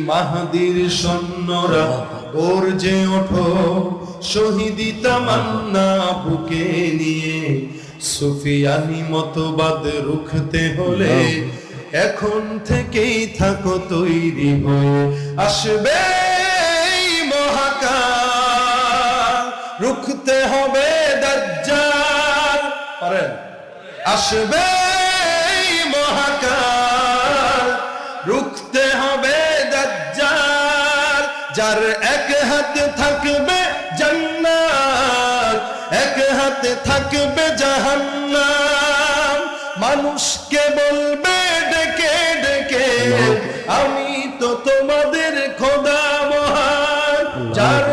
মাহাদির সৈন্যরা গর্জে ওঠো, শহীদি তামান্না বুকে নিয়ে। সুফিয়ানি মতবাদ রুখতে হলে এখন থেকেই থাকো তৈরি হয়ে। আসবে এই মহাকাল, রুখতে হবে দাজ্জাল। পারেন? আসবে এই মহাকাল, রুখতে হবে দাজ্জাল। যার এক হাতে থাকবে জান্নাত, এক হাতে থাকবে জাহান্নাম। মানুষকে বলবে ডেকে ডেকে, আমি তো তোমাদের খোদা মহান। যার